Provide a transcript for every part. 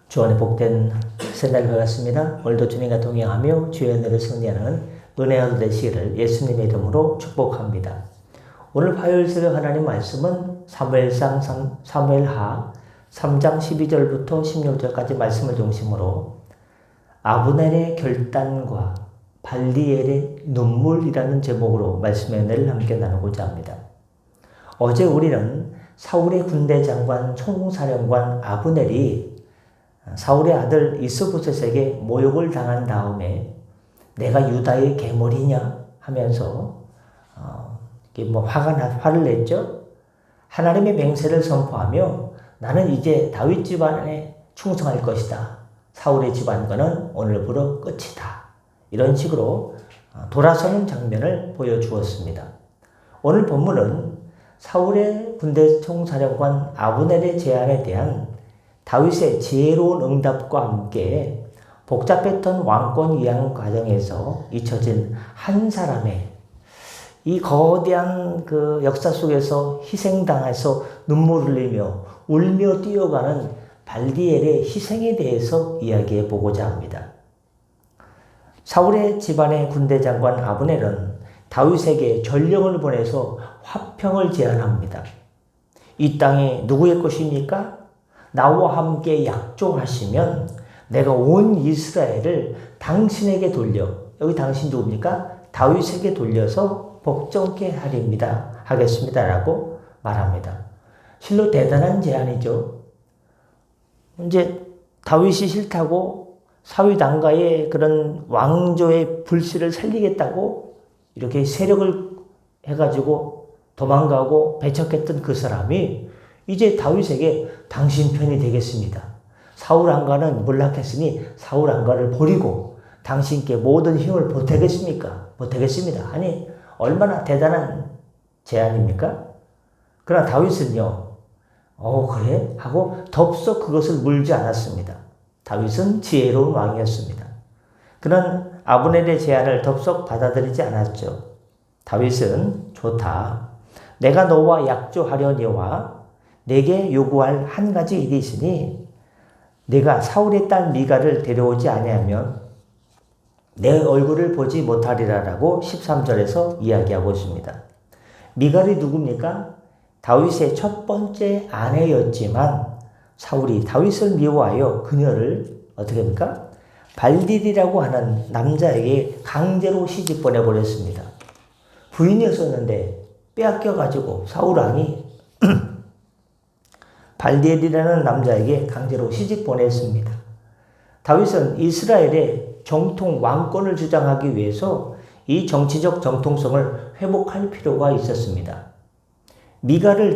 주 안에 복된 새날 밝았습니다. 오늘도 주님과 동행하며 주의 은혜를 승리하는 은혜가 되시기를 예수님의 이름으로 축복합니다. 오늘 화요일 새벽 하나님 말씀은 사무엘하 3장 12절부터 16절까지 말씀을 중심으로 아브넬의 결단과 발디엘의 눈물이라는 제목으로 말씀의 은혜를 함께 나누고자 합니다. 어제 우리는 사울의 군대 장관 총사령관 아브넬이 사울의 아들 이스보셋에게 모욕을 당한 다음에 내가 유다의 계물이냐 하면서 화를 냈죠. 하나님의 맹세를 선포하며 나는 이제 다윗 집안에 충성할 것이다. 사울의 집안과는 오늘부로 끝이다. 이런 식으로 돌아서는 장면을 보여주었습니다. 오늘 본문은 사울의 군대 총사령관 아브넬의 제안에 대한 다윗의 지혜로운 응답과 함께 복잡했던 왕권 이양 과정에서 잊혀진 한 사람의 이 거대한 그 역사 속에서 희생당해서 눈물 흘리며 울며 뛰어가는 발디엘의 희생에 대해서 이야기해 보고자 합니다. 사울의 집안의 군대 장관 아브넬은 다윗에게 전령을 보내서 화평을 제안합니다. 이 땅이 누구의 것입니까? 나와 함께 약종하시면 내가 온 이스라엘을 당신에게 돌려, 여기 당신 누굽니까? 다윗에게 돌려서 복종케 하겠습니다. 라고 말합니다. 실로 대단한 제안이죠. 이제 다윗이 싫다고 사윗 왕가의 그런 왕조의 불씨를 살리겠다고 이렇게 세력을 해가지고 도망가고 배척했던 그 사람이 이제 다윗에게 당신 편이 되겠습니다. 사울 왕가는 몰락했으니 사울 왕가를 버리고 당신께 모든 힘을 보태겠습니까? 보태겠습니다. 아니 얼마나 대단한 제안입니까? 그러나 다윗은요. 그래? 하고 덥석 그것을 물지 않았습니다. 다윗은 지혜로운 왕이었습니다. 그는 아브넬의 제안을 덥석 받아들이지 않았죠. 다윗은 좋다. 내가 너와 약조하려니와 내게 요구할 한 가지 일이 있으니 내가 사울의 딸 미갈을 데려오지 아니하면 내 얼굴을 보지 못하리라라고 13절에서 이야기하고 있습니다. 미갈이 누굽니까? 다윗의 첫 번째 아내였지만 사울이 다윗을 미워하여 그녀를 어떻게 합니까? 발딜이라고 하는 남자에게 강제로 시집 보내버렸습니다. 부인이었었는데 빼앗겨가지고 사울 왕이 발디엘이라는 남자에게 강제로 시집 보냈습니다. 다윗은 이스라엘의 정통 왕권을 주장하기 위해서 이 정치적 정통성을 회복할 필요가 있었습니다. 미갈을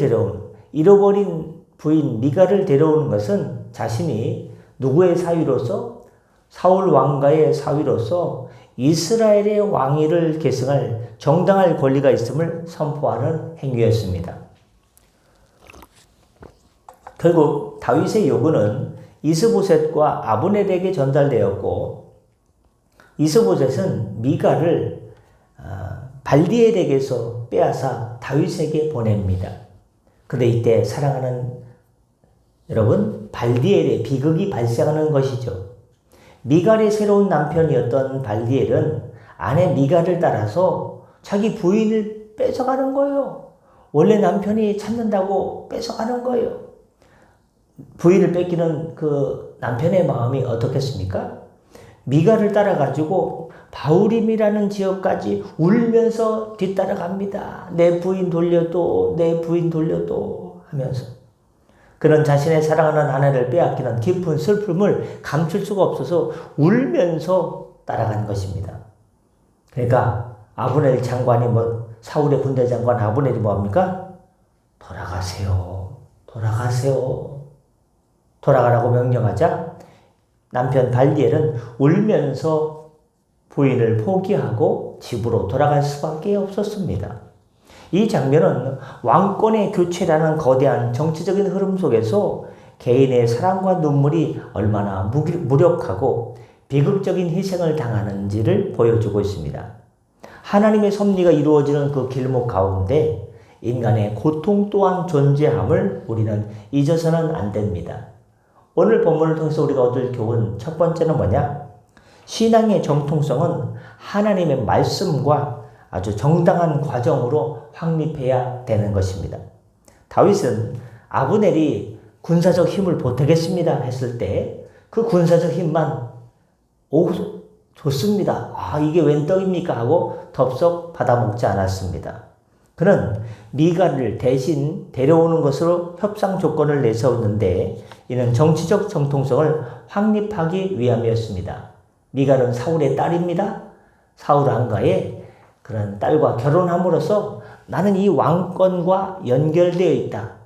잃어버린 부인 미갈을 데려오는 것은 자신이 누구의 사위로서 사울 왕가의 사위로서 이스라엘의 왕위를 계승할 정당할 권리가 있음을 선포하는 행위였습니다. 결국 다윗의 요구는 이스보셋과 아브넬에게 전달되었고 이스보셋은 미갈을 발디엘에게서 빼앗아 다윗에게 보냅니다. 그런데 이때 사랑하는 여러분, 발디엘의 비극이 발생하는 것이죠. 미갈의 새로운 남편이었던 발디엘은 아내 미갈을 따라서 자기 부인을 뺏어가는 거예요. 원래 남편이 찾는다고 뺏어가는 거예요. 부인을 뺏기는 그 남편의 마음이 어떻겠습니까? 미갈을 따라가지고 바울임이라는 지역까지 울면서 뒤따라갑니다. 내 부인 돌려도, 내 부인 돌려도 하면서. 그는 자신의 사랑하는 아내를 빼앗기는 깊은 슬픔을 감출 수가 없어서 울면서 따라간 것입니다. 그러니까 아브넬 장관이 사울의 군대 장관 아브넬이 뭐합니까? 돌아가세요. 돌아가세요. 돌아가라고 명령하자 남편 발디엘은 울면서 부인을 포기하고 집으로 돌아갈 수밖에 없었습니다. 이 장면은 왕권의 교체라는 거대한 정치적인 흐름 속에서 개인의 사랑과 눈물이 얼마나 무력하고 비극적인 희생을 당하는지를 보여주고 있습니다. 하나님의 섭리가 이루어지는 그 길목 가운데 인간의 고통 또한 존재함을 우리는 잊어서는 안 됩니다. 오늘 본문을 통해서 우리가 얻을 교훈 첫 번째는 뭐냐? 신앙의 정통성은 하나님의 말씀과 아주 정당한 과정으로 확립해야 되는 것입니다. 다윗은 아브넬이 군사적 힘을 보태겠습니다 했을 때 그 군사적 힘만 좋습니다. 이게 웬 떡입니까? 하고 덥석 받아먹지 않았습니다. 그는 미가를 대신 데려오는 것으로 협상 조건을 내세웠는데 이는 정치적 정통성을 확립하기 위함이었습니다. 미갈은 사울의 딸입니다. 사울 왕가의 그런 딸과 결혼함으로써 나는 이 왕권과 연결되어 있다.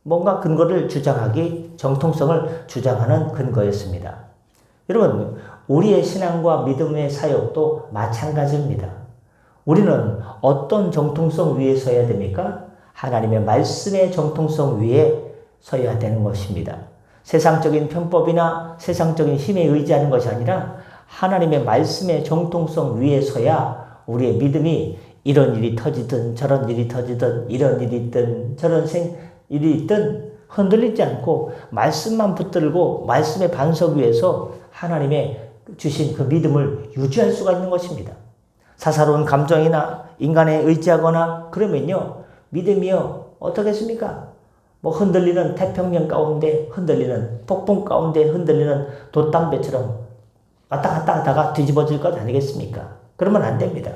뭔가 근거를 주장하기, 정통성을 주장하는 근거였습니다. 여러분, 우리의 신앙과 믿음의 사역도 마찬가지입니다. 우리는 어떤 정통성 위에 서야 됩니까? 하나님의 말씀의 정통성 위에 서야 되는 것입니다. 세상적인 편법이나 세상적인 힘에 의지하는 것이 아니라 하나님의 말씀의 정통성 위에 서야 우리의 믿음이 이런 일이 터지든 저런 일이 터지든 이런 일이 있든 저런 일이 있든 흔들리지 않고 말씀만 붙들고 말씀의 반석 위에서 하나님의 주신 그 믿음을 유지할 수가 있는 것입니다. 사사로운 감정이나 인간에 의지하거나 그러면요, 믿음이요 어떻겠습니까? 흔들리는 태평양 가운데 흔들리는 폭풍 가운데 흔들리는 돛담배처럼 왔다 갔다 하다가 뒤집어질 것 아니겠습니까? 그러면 안 됩니다.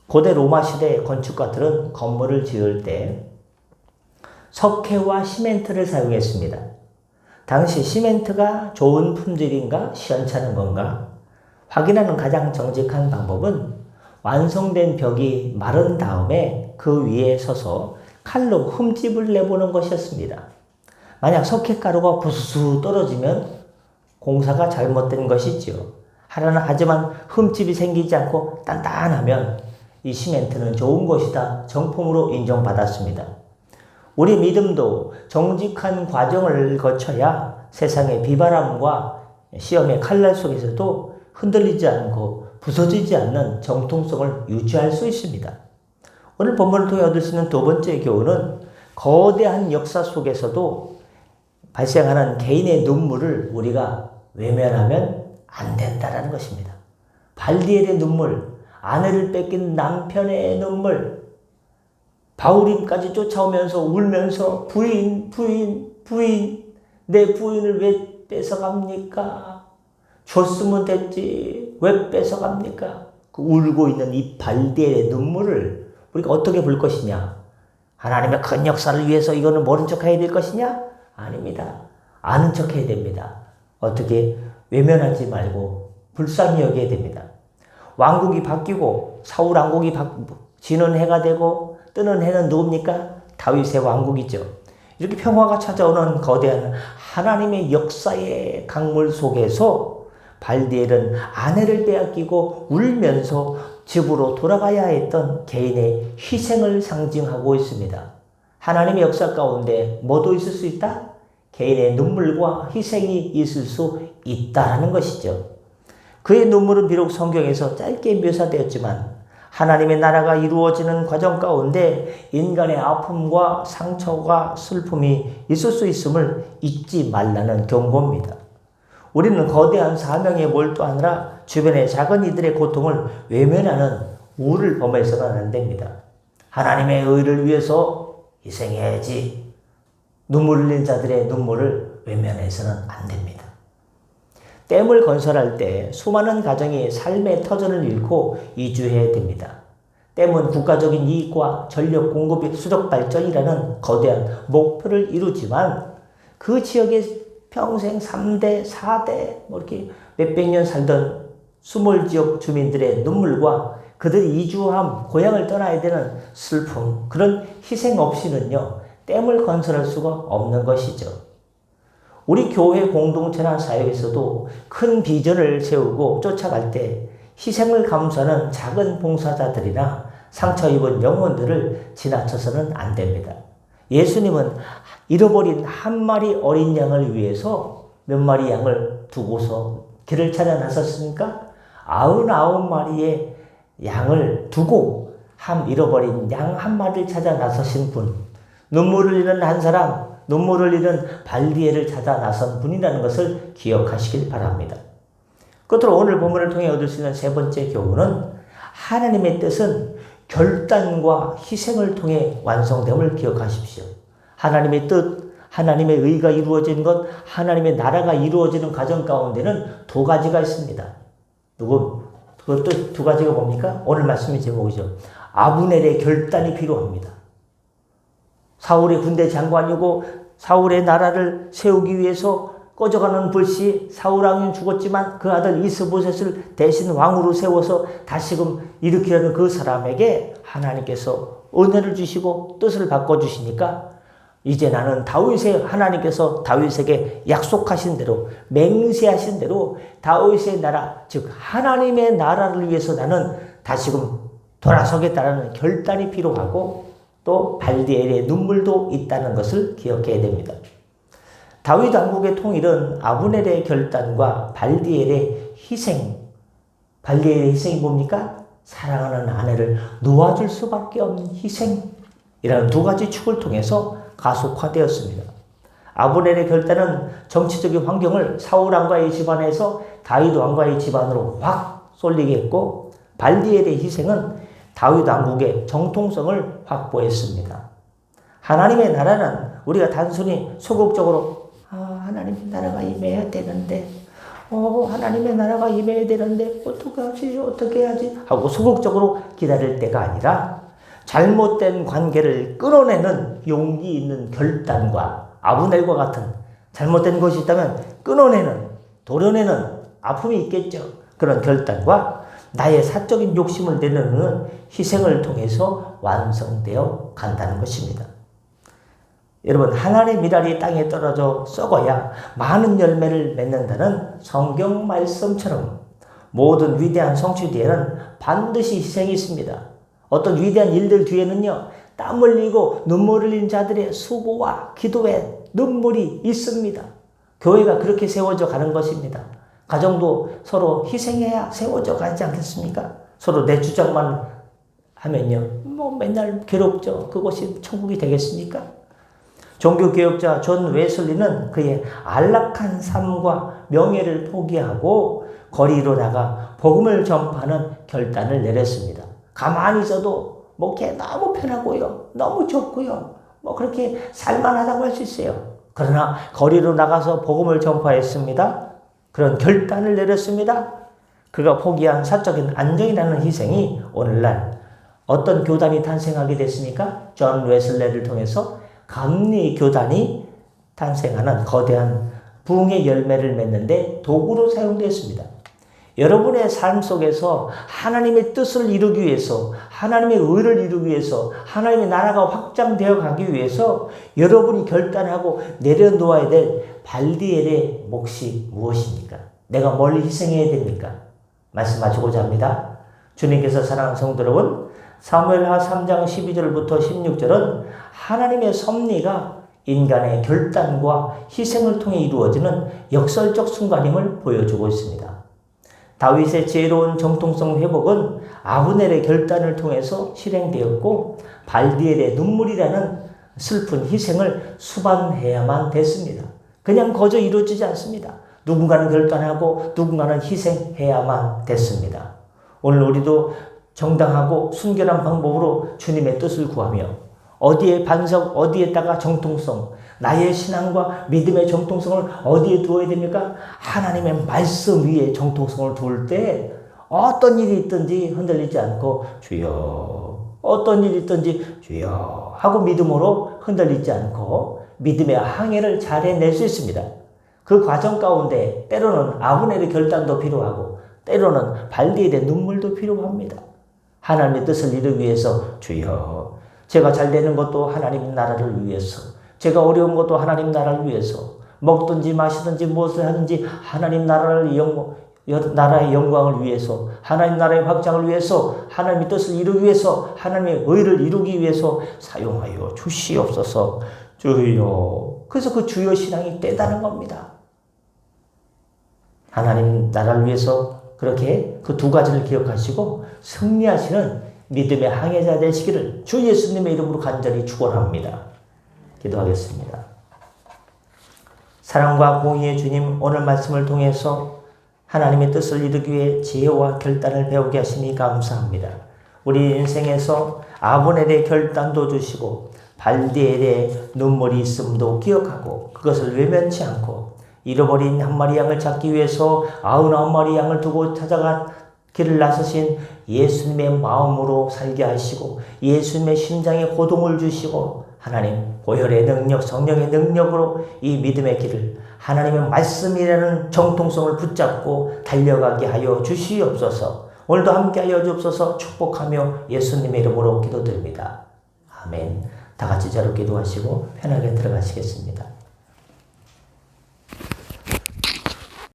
고대 로마 시대 건축가들은 건물을 지을 때 석회와 시멘트를 사용했습니다. 당시 시멘트가 좋은 품질인가 시원찮은 건가 확인하는 가장 정직한 방법은 완성된 벽이 마른 다음에 그 위에 서서 칼로 흠집을 내보는 것이었습니다. 만약 석회가루가 부스스 떨어지면 공사가 잘못된 것이지요. 하지만 흠집이 생기지 않고 단단하면 이 시멘트는 좋은 것이다 정품으로 인정받았습니다. 우리 믿음도 정직한 과정을 거쳐야 세상의 비바람과 시험의 칼날 속에서도 흔들리지 않고 부서지지 않는 정통성을 유지할 수 있습니다. 오늘 본문을 통해 얻을 수 있는 두 번째 교훈은 거대한 역사 속에서도 발생하는 개인의 눈물을 우리가 외면하면 안 된다는 것입니다. 발디엘의 눈물, 아내를 뺏긴 남편의 눈물, 바울임까지 쫓아오면서 울면서 부인, 내 부인을 왜 뺏어갑니까? 줬으면 됐지, 왜 뺏어갑니까? 그 울고 있는 이 발디엘의 눈물을 우리가 어떻게 볼 것이냐? 하나님의 큰 역사를 위해서 이거는 모른 척 해야 될 것이냐? 아닙니다. 아는 척 해야 됩니다. 어떻게? 외면하지 말고 불쌍히 여겨야 됩니다. 왕국이 바뀌고 사울 왕국이 지는 해가 되고 뜨는 해는 누굽니까? 다윗의 왕국이죠. 이렇게 평화가 찾아오는 거대한 하나님의 역사의 강물 속에서 발디엘은 아내를 빼앗기고 울면서 집으로 돌아가야 했던 개인의 희생을 상징하고 있습니다. 하나님의 역사 가운데 뭐도 있을 수 있다? 개인의 눈물과 희생이 있을 수 있다는 것이죠. 그의 눈물은 비록 성경에서 짧게 묘사되었지만 하나님의 나라가 이루어지는 과정 가운데 인간의 아픔과 상처가 슬픔이 있을 수 있음을 잊지 말라는 경고입니다. 우리는 거대한 사명에 몰두하느라 주변의 작은 이들의 고통을 외면하는 우를 범해서는 안 됩니다. 하나님의 의를 위해서 희생해야지. 눈물 흘린 자들의 눈물을 외면해서는 안 됩니다. 댐을 건설할 때 수많은 가정이 삶의 터전을 잃고 이주해야 됩니다. 댐은 국가적인 이익과 전력 공급의 수적 발전이라는 거대한 목표를 이루지만 그 지역에 평생 3대, 4대 이렇게 몇백 년 살던 수몰 지역 주민들의 눈물과 그들이 이주함, 고향을 떠나야 되는 슬픔, 그런 희생 없이는요, 댐을 건설할 수가 없는 것이죠. 우리 교회 공동체나 사역에서도 큰 비전을 세우고 쫓아갈 때 희생을 감수하는 작은 봉사자들이나 상처 입은 영혼들을 지나쳐서는 안 됩니다. 예수님은 잃어버린 한 마리 어린 양을 위해서 몇 마리 양을 두고서 길을 찾아 나섰습니까? 99마리의 양을 두고 잃어버린 양 한 마리를 찾아 나서신 분, 눈물을 흘리는 한 사람, 눈물 흘리는 발디엘을 찾아 나선 분이라는 것을 기억하시길 바랍니다. 끝으로 오늘 본문을 통해 얻을 수 있는 세 번째 교훈은 하나님의 뜻은 결단과 희생을 통해 완성됨을 기억하십시오. 하나님의 뜻, 하나님의 의가 이루어지는 것, 하나님의 나라가 이루어지는 과정 가운데는 두 가지가 있습니다. 그것도 두 가지가 뭡니까? 오늘 말씀의 제목이죠. 아브넬의 결단이 필요합니다. 사울의 군대 장관이고 사울의 나라를 세우기 위해서 꺼져가는 불씨, 사울 왕은 죽었지만 그 아들 이스보셋을 대신 왕으로 세워서 다시금 일으키려는 그 사람에게 하나님께서 은혜를 주시고 뜻을 바꿔주시니까 이제 나는 하나님께서 다윗에게 약속하신 대로, 맹세하신 대로 다윗의 나라, 즉 하나님의 나라를 위해서 나는 다시금 돌아서겠다라는 결단이 필요하고 또 발디엘의 눈물도 있다는 것을 기억해야 됩니다. 다윗 왕국의 통일은 아브넬의 결단과 발디엘의 희생. 발디엘의 희생이 뭡니까? 사랑하는 아내를 놓아줄 수밖에 없는 희생이라는 두 가지 축을 통해서 가속화되었습니다. 아브넬의 결단은 정치적인 환경을 사울 왕과의 집안에서 다윗 왕과의 집안으로 확 쏠리게 했고, 발디엘의 희생은 다윗 왕국의 정통성을 확보했습니다. 하나님의 나라는 우리가 단순히 소극적으로 하나님의 나라가 임해야 되는데 하나님의 나라가 임해야 되는데 어떻게 해야지 하고 소극적으로 기다릴 때가 아니라 잘못된 관계를 끊어내는 용기 있는 결단과 아브넬과 같은 잘못된 것이 있다면 끊어내는, 도려내는 아픔이 있겠죠. 그런 결단과 나의 사적인 욕심을 내려놓는 희생을 통해서 완성되어 간다는 것입니다. 여러분, 하나님의 미랄이 땅에 떨어져 썩어야 많은 열매를 맺는다는 성경 말씀처럼 모든 위대한 성취 뒤에는 반드시 희생이 있습니다. 어떤 위대한 일들 뒤에는요, 땀 흘리고 눈물 흘린 자들의 수고와 기도에 눈물이 있습니다. 교회가 그렇게 세워져 가는 것입니다. 가정도 서로 희생해야 세워져 가지 않겠습니까? 서로 내 주장만 하면요, 맨날 괴롭죠. 그것이 천국이 되겠습니까? 종교개혁자 존 웨슬리는 그의 안락한 삶과 명예를 포기하고 거리로 나가 복음을 전파하는 결단을 내렸습니다. 가만히 있어도 목회 너무 편하고요. 너무 좋고요. 그렇게 살만하다고 할 수 있어요. 그러나 거리로 나가서 복음을 전파했습니다. 그런 결단을 내렸습니다. 그가 포기한 사적인 안정이라는 희생이 오늘날 어떤 교단이 탄생하게 됐습니까? 존 웨슬리를 통해서 감리 교단이 탄생하는 거대한 부흥의 열매를 맺는데 도구로 사용되었습니다. 여러분의 삶 속에서 하나님의 뜻을 이루기 위해서, 하나님의 의를 이루기 위해서, 하나님의 나라가 확장되어 가기 위해서 여러분이 결단하고 내려놓아야 될 발디엘의 몫이 무엇입니까? 내가 뭘 희생해야 됩니까? 말씀하시고자 합니다. 주님께서 사랑하는 성도 여러분, 사무엘하 3장 12절부터 16절은 하나님의 섭리가 인간의 결단과 희생을 통해 이루어지는 역설적 순간임을 보여주고 있습니다. 다윗의 지혜로운 정통성 회복은 아브넬의 결단을 통해서 실행되었고 발디엘의 눈물이라는 슬픈 희생을 수반해야만 됐습니다. 그냥 거저 이루어지지 않습니다. 누군가는 결단하고 누군가는 희생해야만 됐습니다. 오늘 우리도 정당하고 순결한 방법으로 주님의 뜻을 구하며 어디에 반석, 어디에다가 정통성, 나의 신앙과 믿음의 정통성을 어디에 두어야 됩니까? 하나님의 말씀 위에 정통성을 두을 때 어떤 일이 있든지 흔들리지 않고 주여, 어떤 일이 있든지 주여 하고 믿음으로 흔들리지 않고 믿음의 항해를 잘 해낼 수 있습니다. 그 과정 가운데 때로는 아브넬의 결단도 필요하고 때로는 발디엘의 눈물도 필요합니다. 하나님의 뜻을 이루기 위해서 주여, 제가 잘 되는 것도 하나님 나라를 위해서, 제가 어려운 것도 하나님 나라를 위해서, 먹든지 마시든지 무엇을 하든지 하나님 나라의 영광을 위해서, 하나님 나라의 확장을 위해서, 하나님의 뜻을 이루기 위해서, 하나님의 의를 이루기 위해서 사용하여 주시옵소서. 주여. 그래서 그 주여 신앙이 되다는 겁니다. 하나님 나라를 위해서 그렇게 그 두 가지를 기억하시고 승리하시는 믿음의 항해자 되시기를 주 예수님의 이름으로 간절히 축원합니다. 기도하겠습니다. 사랑과 공의의 주님, 오늘 말씀을 통해서 하나님의 뜻을 이루기 위해 지혜와 결단을 배우게 하시니 감사합니다. 우리 인생에서 아브넬의 결단도 주시고 발디엘의 눈물이 있음도 기억하고 그것을 외면치 않고 잃어버린 한 마리 양을 찾기 위해서 99마리 양을 두고 찾아간 길을 나서신 예수님의 마음으로 살게 하시고 예수님의 심장에 고동을 주시고 하나님 보혈의 능력, 성령의 능력으로 이 믿음의 길을 하나님의 말씀이라는 정통성을 붙잡고 달려가게 하여 주시옵소서. 오늘도 함께하여 주옵소서. 축복하며 예수님의 이름으로 기도드립니다. 아멘. 다 같이 자로 기도하시고 편하게 들어가시겠습니다.